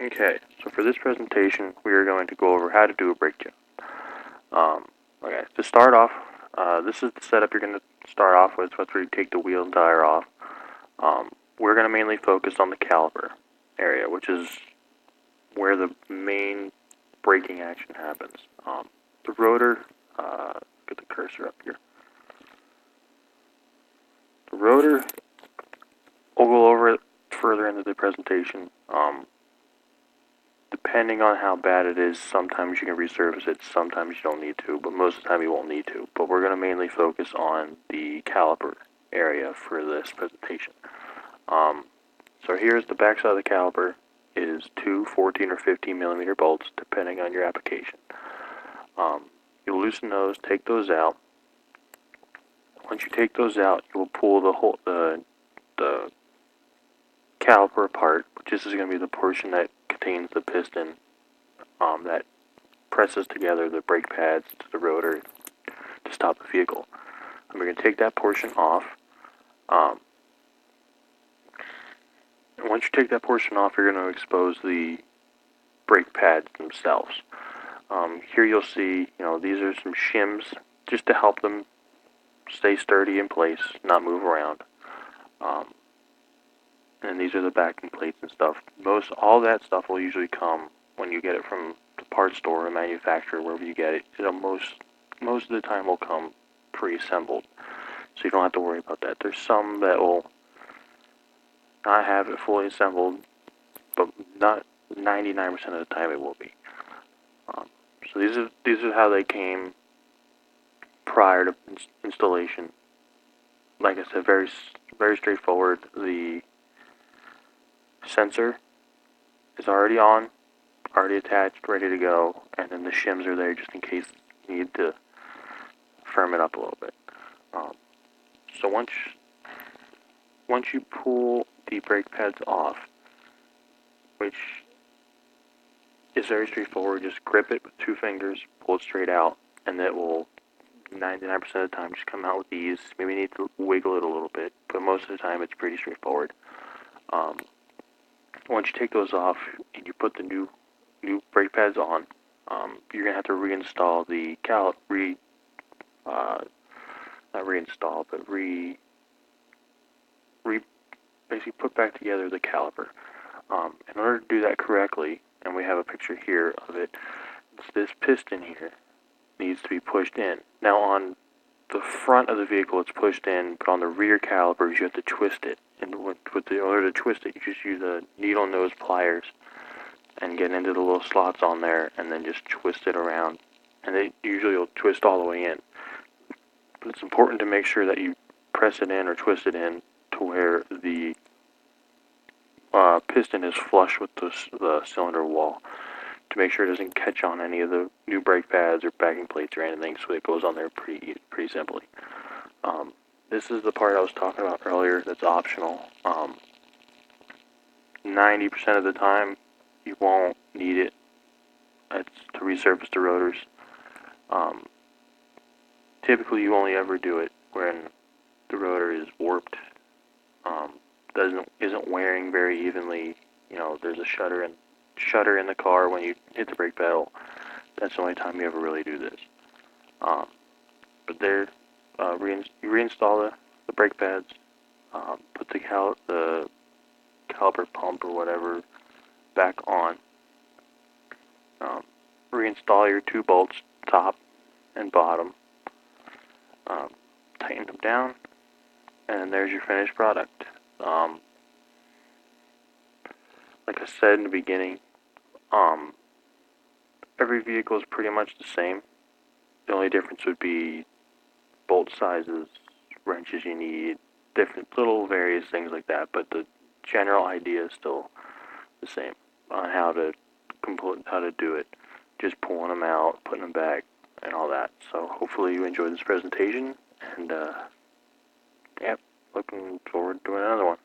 Okay, so for this presentation, we are going to go over how to do a brake job. Okay, to start off, this is the setup you're going to start off with. That's where you take the wheel and tire off. We're going to mainly focus on the caliper area, which is where the main braking action happens. The rotor, get the cursor up here. The rotor, we'll go over it further into the presentation. Depending on how bad it is, sometimes you can resurface it, sometimes you don't need to, but most of the time you won't need to. But we're going to mainly focus on the caliper area for this presentation. So here's the back side of the caliper. It is two 14 or 15 millimeter bolts, depending on your application. You'll loosen those, take those out. Once you take those out, you will pull the caliper apart, which is going to be the portion that contains the piston that presses together the brake pads to the rotor to stop the vehicle. And we're going to take that portion off. And once you take that portion off, you're going to expose the brake pads themselves. Here you'll see, these are some shims just to help them stay sturdy in place, not move around. And these are the backing plates and stuff. All that stuff will usually come when you get it from the parts store or manufacturer, wherever you get it. Most of the time will come pre-assembled, so you don't have to worry about that. There's some that will not have it fully assembled, but not 99% of the time it will be. So these are how they came prior to installation. Like I said, very straightforward. The sensor is already on, already attached, ready to go, and then the shims are there just in case you need to firm it up a little bit. So once you pull the brake pads off, which is very straightforward, just grip it with 2 fingers, pull it straight out, and it will 99% of the time just come out with ease. Maybe you need to wiggle it a little bit, but most of the time it's pretty straightforward. Once you take those off and you put the new brake pads on, you're gonna have to reinstall the basically put back together the caliper. In order to do that correctly, and we have a picture here of it, this piston here needs to be pushed in. Now on the front of the vehicle it's pushed in, but on the rear calipers you have to twist it. And in order to twist it, you just use a needle nose pliers and get into the little slots on there and then just twist it around. And they usually will twist all the way in. But it's important to make sure that you press it in or twist it in to where the piston is flush with the cylinder wall, to make sure it doesn't catch on any of the new brake pads or backing plates or anything, so it goes on there pretty simply. This is the part I was talking about earlier that's optional. 90% of the time, you won't need it. It's to resurface the rotors. Typically, you only ever do it when the rotor is warped, isn't wearing very evenly. There's a shutter in the car when you hit the brake pedal. That's the only time you ever really do this. But there, you reinstall the brake pads, put the caliper pump or whatever back on. Reinstall your 2 bolts, top and bottom. Tighten them down, and there's your finished product. Like I said in the beginning, every vehicle is pretty much the same. The only difference would be bolt sizes, wrenches you need, different little various things like that, but the general idea is still the same on how to do it. Just pulling them out, putting them back, and all that. So hopefully you enjoyed this presentation, and yeah, looking forward to another one.